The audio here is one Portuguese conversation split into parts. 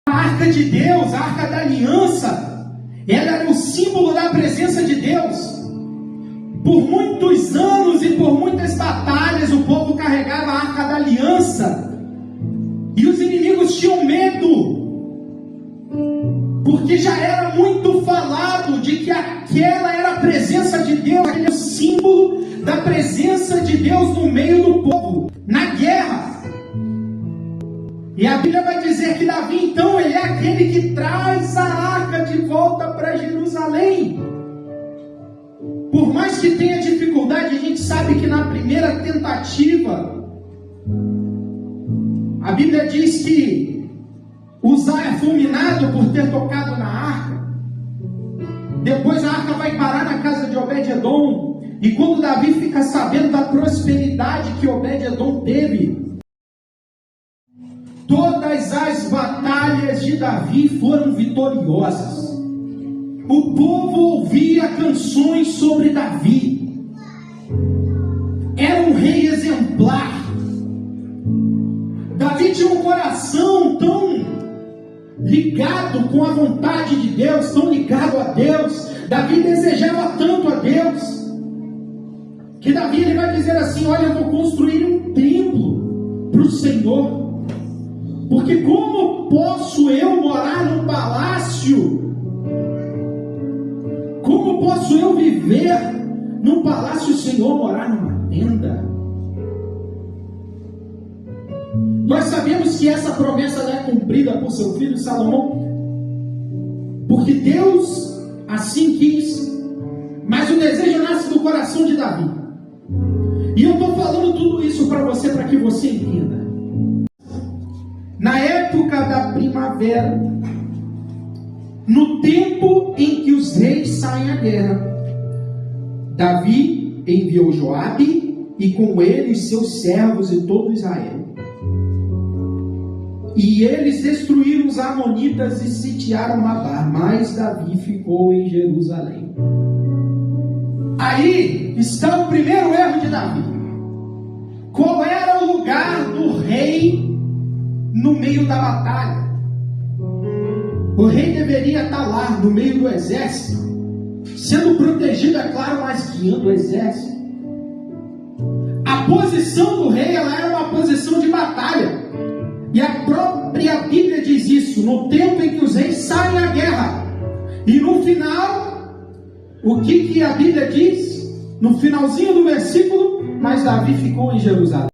A arca de Deus, a arca da aliança, ela era o símbolo da presença de Deus. Por muitos anos e por muitas batalhas, o povo carregava a arca da aliança. E os inimigos tinham medo, porque já era muito falado de que aquela era a presença de Deus, aquele é o símbolo da presença de Deus no meio do povo, na guerra. E a Bíblia vai dizer que Davi, então, ele é aquele que traz a arca de volta para Jerusalém. Por mais que tenha dificuldade, a gente sabe que na primeira tentativa, a Bíblia diz que Uzá é fulminado por ter tocado na arca. Depois a arca vai parar na casa de Obed-edom. E quando Davi fica sabendo da prosperidade que Obed-edom teve, todas as batalhas de Davi foram vitoriosas. O povo ouvia canções sobre Davi. Era um rei exemplar. Davi tinha um coração tão ligado com a vontade de Deus, tão ligado a Deus. Davi desejava tanto a Deus, que Davi ele vai dizer assim: olha, eu vou construir um templo para o Senhor. Porque como posso eu morar num palácio? Como posso eu viver num palácio, o Senhor morar numa tenda? Nós sabemos que essa promessa não é cumprida por seu filho Salomão, porque Deus assim quis, mas o desejo nasce do coração de Davi. E eu estou falando tudo isso para você, para que você entenda. Na época da primavera, no tempo em que os reis saem à guerra, Davi enviou Joabe e com ele seus servos e todo Israel. E eles destruíram os amonitas e sitiaram Rabá, mas Davi ficou em Jerusalém. Aí está o primeiro erro de Davi. Qual era o lugar do rei no meio da batalha? O rei deveria estar lá no meio do exército, sendo protegido, é claro, mas guiando o exército. A posição do rei, ela era uma posição de batalha. E a própria Bíblia diz isso, no tempo em que os reis saem à guerra. E no final, o que a Bíblia diz? No finalzinho do versículo: mas Davi ficou em Jerusalém.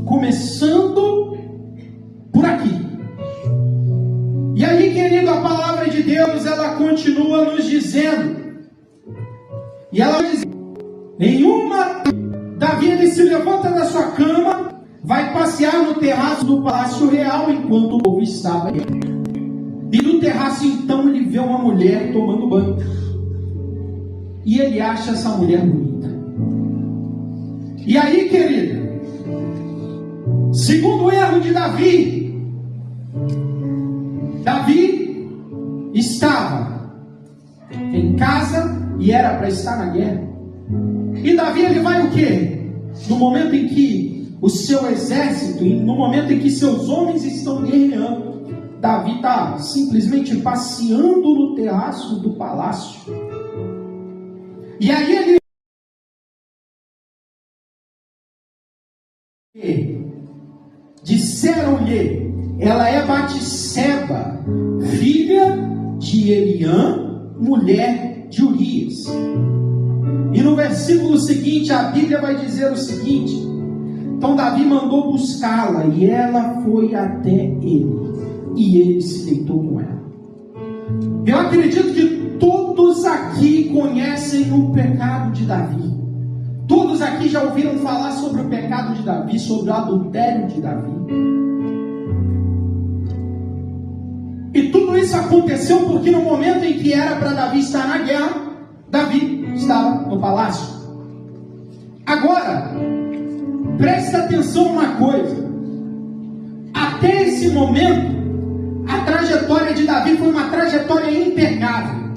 Começando por aqui. E aí, querido, a palavra de Deus, ela continua nos dizendo. E ela diz: Davi ele se levanta da sua cama, vai passear no terraço do palácio real enquanto o povo estava aí. E no terraço então ele vê uma mulher tomando banho. E ele acha essa mulher bonita. E aí, querido, segundo erro de Davi, Davi estava em casa e era para estar na guerra. E Davi ele vai o quê? No momento em que o seu exército, e no momento em que seus homens estão guerreando, Davi está simplesmente passeando no terraço do palácio. E aí ele disseram-lhe: ela é Batseba, filha de Eliã, mulher de Urias. E no versículo seguinte a Bíblia vai dizer o seguinte: então Davi mandou buscá-la e ela foi até ele, e ele se deitou com ela. Eu acredito que todos aqui conhecem o pecado de Davi. Todos aqui já ouviram falar sobre o pecado de Davi, sobre o adultério de Davi. E tudo isso aconteceu porque no momento em que era para Davi estar na guerra, Davi estava no palácio. Agora, presta atenção uma coisa. Até esse momento, a trajetória de Davi foi uma trajetória impecável.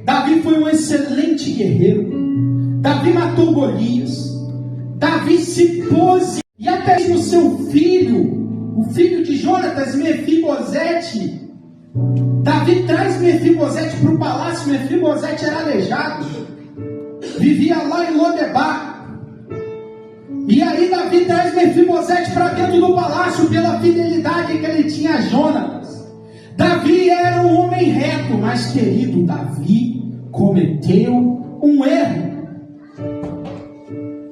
Davi foi um excelente guerreiro. Davi matou Golias. Davi se pôs, e até mesmo seu filho, o filho de Jonatas, Mefibosete, Davi traz Mefibosete para o palácio. Mefibosete era aleijado, vivia lá em Lodebar. E aí Davi traz Mefibosete para dentro do palácio pela fidelidade que ele tinha a Jonatas. Davi era um homem reto, mas querido, Davi cometeu um erro.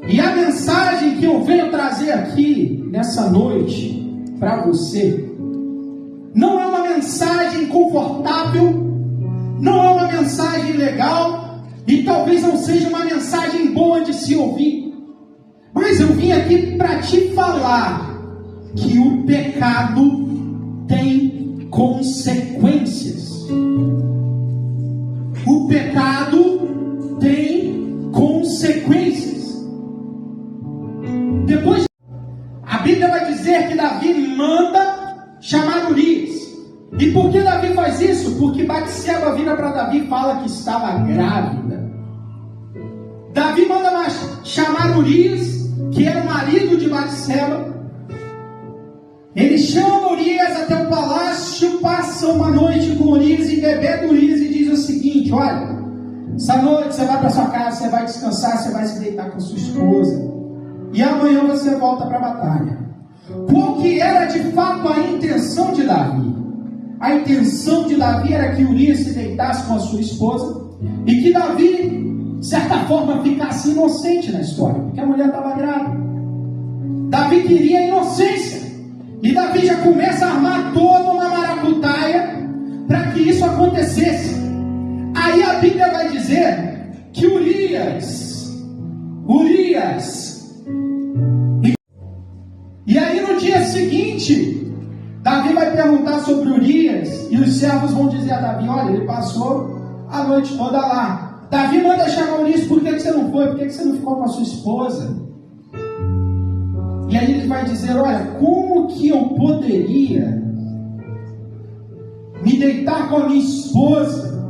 E a mensagem que eu venho trazer aqui nessa noite para você não é uma mensagem confortável, não é uma mensagem legal e talvez não seja uma mensagem boa de se ouvir. Mas eu vim aqui para te falar que o pecado tem consequências. O pecado tem consequências. Depois, a Bíblia vai dizer que Davi manda chamar Urias. E por que Davi faz isso? Porque Batseba vira para Davi e fala que estava grávida. Davi manda chamar Urias, que era o marido de Batseba. Ele chama Urias até o palácio, passa uma noite com Urias e bebendo Urias e diz o seguinte: olha, essa noite você vai para sua casa, você vai descansar, você vai se deitar com sua esposa. E amanhã você volta para a batalha. Qual que era de fato a intenção de Davi? A intenção de Davi era que Urias se deitasse com a sua esposa e que Davi, de certa forma, ficasse inocente na história, porque a mulher estava grávida. Davi queria a inocência. E Davi já começa a armar toda uma maracutaia para que isso acontecesse. Aí a Bíblia vai dizer que Urias, e aí no dia seguinte, Davi vai perguntar sobre Urias, e os servos vão dizer a Davi: olha, ele passou a noite toda lá. Davi manda chamar Urias: por que você não foi? Por que você não ficou com a sua esposa? E aí ele vai dizer: olha, como que eu poderia me deitar com a minha esposa,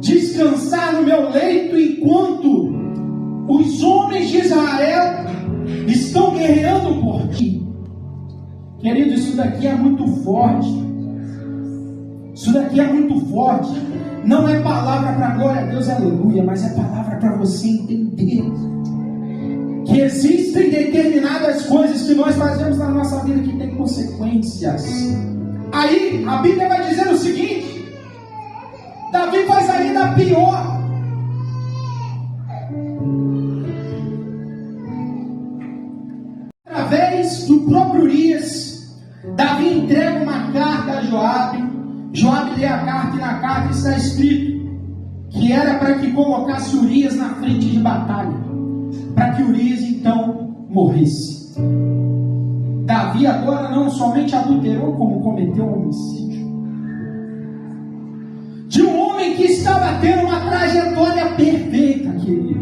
descansar no meu leito enquanto os homens de Israel estão guerreando por ti? Querido, isso daqui é muito forte. Isso daqui é muito forte. Não é palavra para glória a Deus, aleluia, mas é palavra para você entender que existem determinadas coisas que nós fazemos na nossa vida que tem consequências. Aí a Bíblia vai dizer o seguinte: Davi faz ainda pior. Através do próprio Urias, Davi entrega uma carta a Joabe. Joabe lê a carta e na carta está escrito que era para que colocasse Urias na frente de batalha, para que Urias então morresse. Davi agora não somente adulterou, como cometeu um homicídio de um homem que estava tendo uma trajetória perfeita, querido.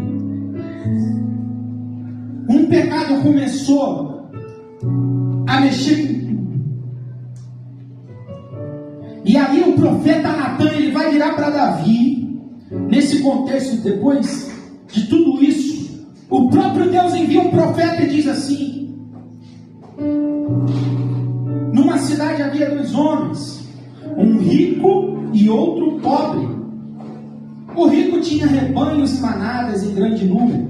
Um pecado começou a mexer com tudo. E aí o profeta Natan, ele vai virar para Davi, nesse contexto, depois de tudo isso, o próprio Deus envia um profeta e diz assim: numa cidade havia dois homens, um rico e outro pobre. O rico tinha rebanhos e manadas em grande número,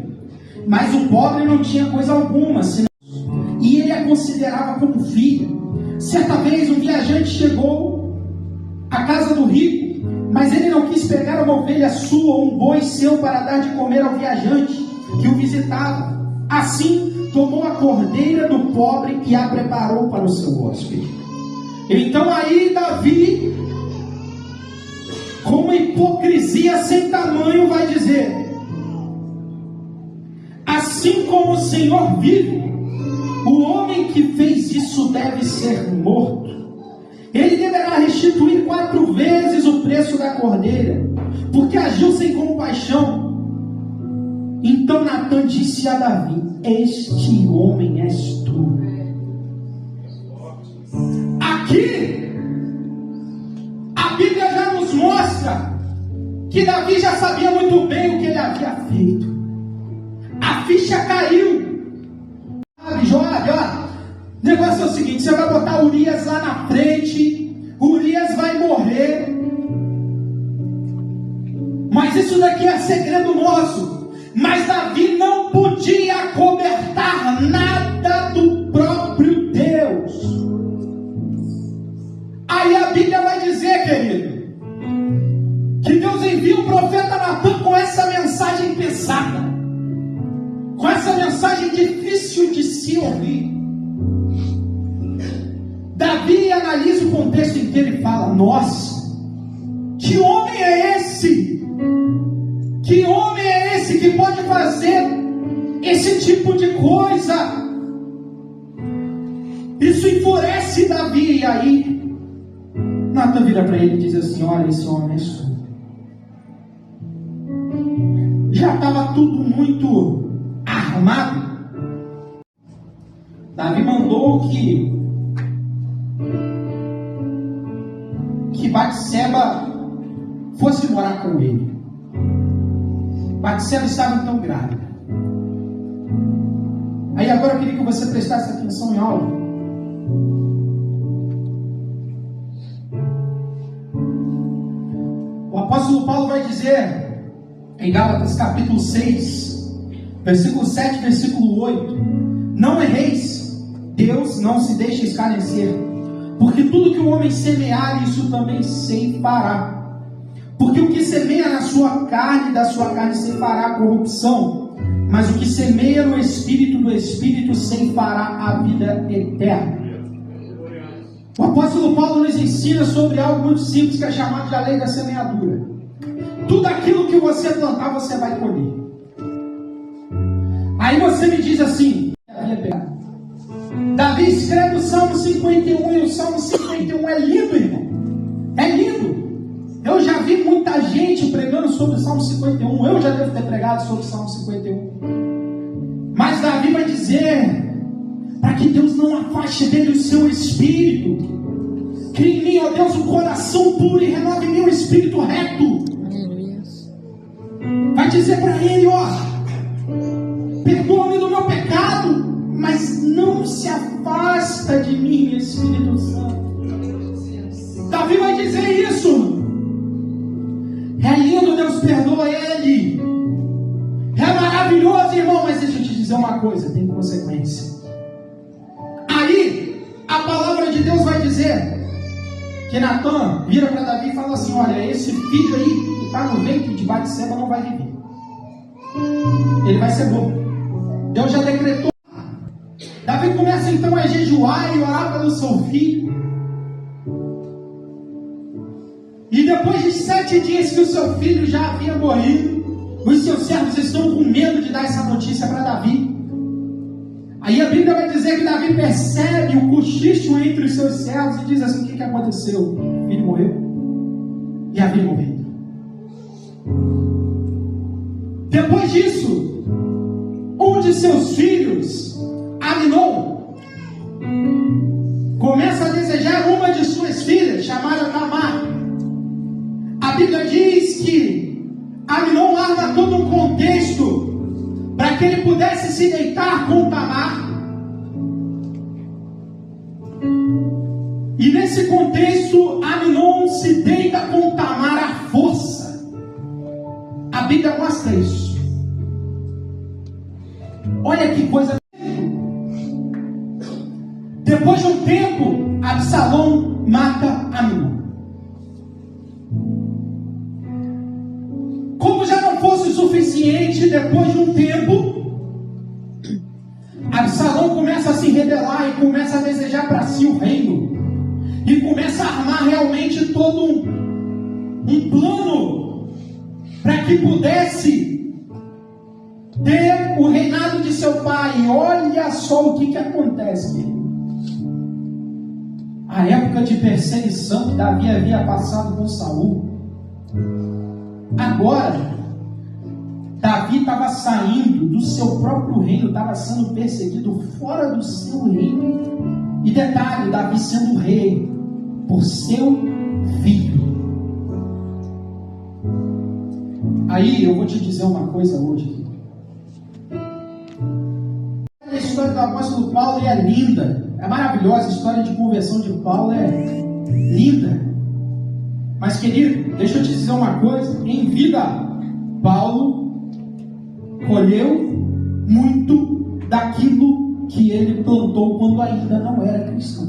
mas o pobre não tinha coisa alguma, senão, e ele a considerava como filha. Certa vez um viajante chegou à casa do rico, mas ele não quis pegar uma ovelha sua ou um boi seu para dar de comer ao viajante que o visitava. Assim, tomou a cordeira do pobre e a preparou para o seu hóspede. Então aí Davi, com uma hipocrisia sem tamanho, vai dizer: assim como o Senhor vive, o homem que fez isso deve ser morto. Ele deverá restituir 4 vezes o preço da cordeira, porque agiu sem compaixão. Então Natan disse a Davi: este homem és tu. Aqui a Bíblia já nos mostra que Davi já sabia muito bem o que ele havia feito. A ficha caiu. Joabe, ó, o negócio é o seguinte: você vai botar Urias lá na frente, Urias vai morrer. Mas isso daqui é segredo nosso. Mas Davi não podia cobertar nada do próprio Deus. Aí a Bíblia vai dizer, querido, que Deus envia o profeta Natan com essa mensagem pesada, com essa mensagem difícil de se ouvir. Davi analisa o contexto inteiro e fala: nossa, que homem é esse? Que homem é esse que pode fazer esse tipo de coisa? Isso enfurece Davi. E aí Natan vira para ele e diz assim: olha, esse homem é surdo. Já estava tudo muito armado. Davi mandou que Batseba fosse morar com ele. Batseba estava então grávida. Aí agora eu queria que você prestasse atenção em algo. O apóstolo Paulo vai dizer em Gálatas capítulo 6, versículo 7, versículo 8: não erreis, Deus não se deixa escarnecer, porque tudo que o homem semear, isso também ceifará. Porque o que semeia na sua carne, da sua carne ceifará corrupção, mas o que semeia no Espírito, do Espírito ceifará a vida eterna. O apóstolo Paulo nos ensina sobre algo muito simples, que é chamado de a lei da semeadura. Tudo aquilo que você plantar, você vai colher. Aí você me diz assim: Davi escreve o Salmo 51, e o Salmo 51 é lindo, irmão. É lindo. Eu já vi muita gente pregando sobre o Salmo 51. Eu já devo ter pregado sobre o Salmo 51. Mas Davi vai dizer: para que Deus não afaste dele o seu espírito. Crie em mim, ó Deus, um coração puro e renove em mim um espírito reto. Vai dizer para ele: ó, perdoa-me do meu pecado, mas não se afasta de mim, Espírito Santo. Davi vai dizer isso. É lindo, Deus perdoa ele. É maravilhoso, irmão, mas deixa eu te dizer uma coisa, tem consequência. Aí, a palavra de Deus vai dizer que Natan vira para Davi e fala assim: olha, esse filho aí que está no ventre de Batseba não vai viver. Ele vai ser bom. Deus já decretou. Davi começa então a jejuar e orar pelo seu filho. E depois de 7 dias que o seu filho já havia morrido, os seus servos estão com medo de dar essa notícia para Davi. Aí a Bíblia vai dizer que Davi percebe o cochicho entre os seus servos e diz assim: o que aconteceu? O filho morreu e havia morrido. Depois disso, um de seus filhos, Aminon, começa a desejar uma de suas filhas, chamada Tamar. A Bíblia diz que Aminon arma todo um contexto para que ele pudesse se deitar com Tamar. E nesse contexto, Aminon se deita com Tamar à força. A Bíblia mostra isso. Olha que coisa. Depois de um tempo, Absalão mata Aminon. Como já não fosse o suficiente, depois de um tempo, Absalão começa a se rebelar e começa a desejar para si o reino. E começa a armar realmente todo um plano para que pudesse ter o reinado de seu pai. Olha só o que acontece, querido. A época de perseguição que Davi havia passado com Saul, agora Davi estava saindo do seu próprio reino, estava sendo perseguido fora do seu reino. E detalhe, Davi sendo rei por seu filho. Aí eu vou te dizer uma coisa hoje. A história do apóstolo Paulo é linda, é maravilhosa. A história de conversão de Paulo é linda. Mas, querido, deixa eu te dizer uma coisa. Em vida, Paulo colheu muito daquilo que ele plantou quando ainda não era cristão.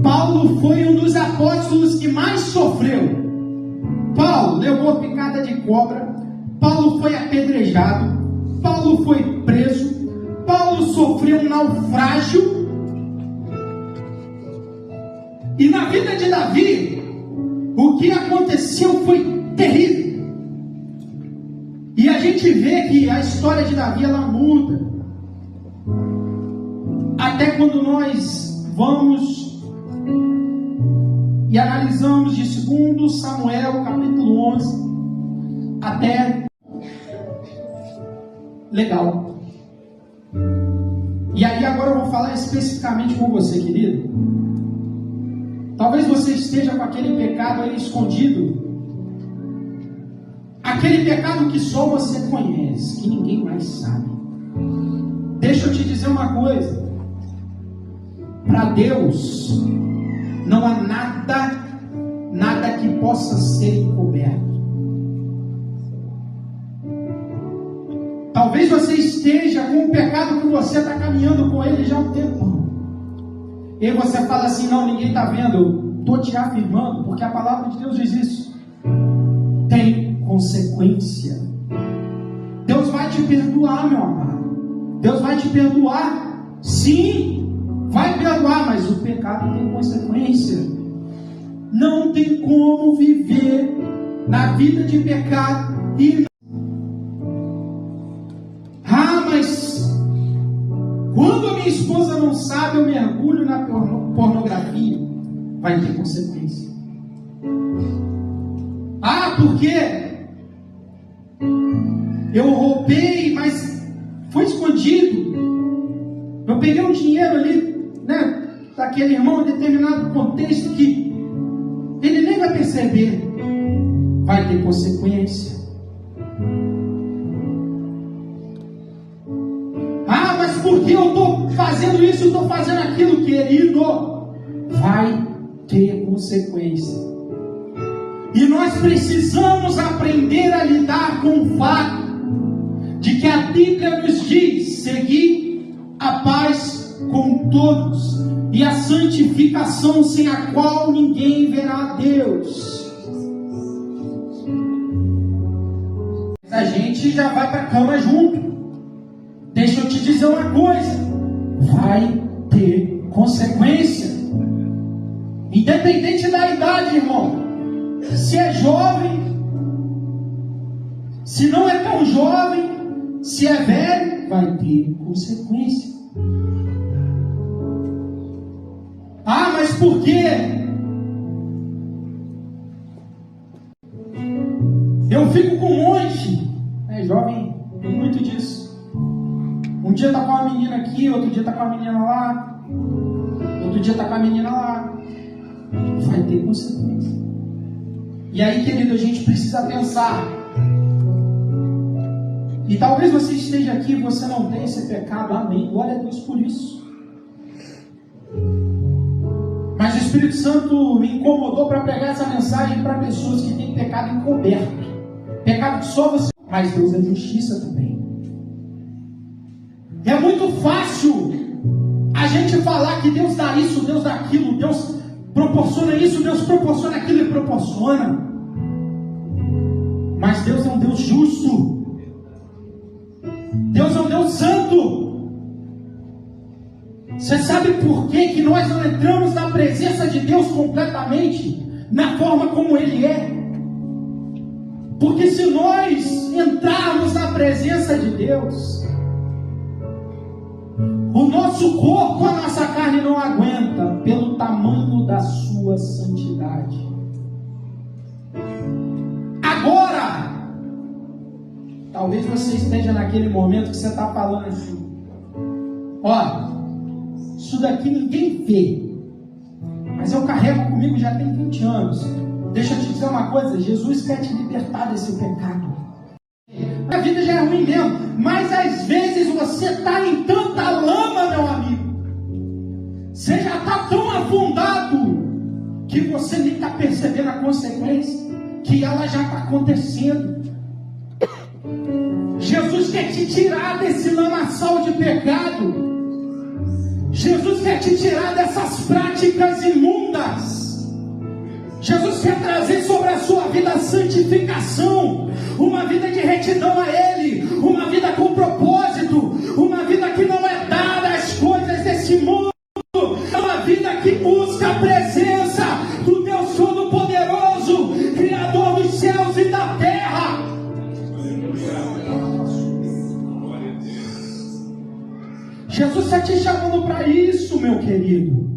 Paulo foi um dos apóstolos que mais sofreu. Paulo levou picada de cobra. Paulo foi apedrejado. Paulo foi preso. Paulo sofreu um naufrágio. E na vida de Davi, o que aconteceu foi terrível. E a gente vê que a história de Davi, ela muda. Até quando nós vamos e analisamos de 2 Samuel, capítulo 11, até... Legal. E aí agora eu vou falar especificamente com você, querido. Talvez você esteja com aquele pecado aí escondido. Aquele pecado que só você conhece, que ninguém mais sabe. Deixa eu te dizer uma coisa. Para Deus, não há nada que possa ser encoberto. Talvez você esteja com um pecado que você está caminhando com ele já há um tempo. E você fala assim, não, ninguém está vendo. Eu estou te afirmando, porque a palavra de Deus diz isso. Tem consequência. Deus vai te perdoar, meu amado. Deus vai te perdoar. Sim, vai perdoar, mas o pecado tem consequência. Não tem como viver na vida de pecado e... mas quando a minha esposa não sabe, eu mergulho na pornografia. Vai ter consequência. Porque eu roubei, mas foi escondido. Eu peguei um dinheiro ali, né, daquele irmão em determinado contexto que ele nem vai perceber. Vai ter consequência. Mas porque eu estou fazendo isso, eu estou fazendo aquilo, querido? Vai ter consequência. E nós precisamos aprender a lidar com o fato de que a Bíblia nos diz: seguir a paz com todos e a santificação, sem a qual ninguém verá a Deus. A gente já vai para a cama junto. Deixa eu te dizer uma coisa: vai ter consequência. Independente da idade, irmão. Se é jovem, se não é tão jovem, se é velho, vai ter consequência. Mas por quê? Eu fico com um monte. Jovem, tem muito disso. Um dia tá com uma menina aqui, outro dia tá com a menina lá, outro dia tá com a menina lá. Vai ter consequência. E aí, querido, a gente precisa pensar. E talvez você esteja aqui e você não tenha esse pecado. Amém. Glória a Deus por isso. Mas o Espírito Santo me incomodou para pregar essa mensagem para pessoas que têm pecado encoberto. Pecado que só você... Mas Deus é justiça também. É muito fácil a gente falar que Deus dá isso, Deus dá aquilo, Deus proporciona isso, Deus proporciona aquilo e proporciona. Mas Deus é um Deus justo. Deus é um Deus santo. Você sabe por que nós não entramos na presença de Deus completamente, na forma como Ele é? Porque se nós entrarmos na presença de Deus, o nosso corpo, a nossa carne não aguenta, pelo tamanho da sua santidade. Agora, talvez você esteja naquele momento que você está falando assim: isso daqui ninguém vê, mas eu carrego comigo já tem 20 anos. Deixa eu te dizer uma coisa: Jesus quer te libertar desse pecado. A vida já é ruim mesmo, mas às vezes você está em tanta lama, meu amigo. Você já está tão afundado que você nem está percebendo a consequência, que ela já está acontecendo. Jesus quer te tirar desse lamaçal de pecado. Jesus quer te tirar dessas práticas imundas. Jesus quer trazer sobre a sua vida a santificação, uma vida de retidão a Ele, uma vida com propósito, uma vida que não é dada às coisas desse mundo, é uma vida que busca a presença do Deus Todo-Poderoso, Criador dos céus e da terra. Jesus está te chamando para isso, meu querido.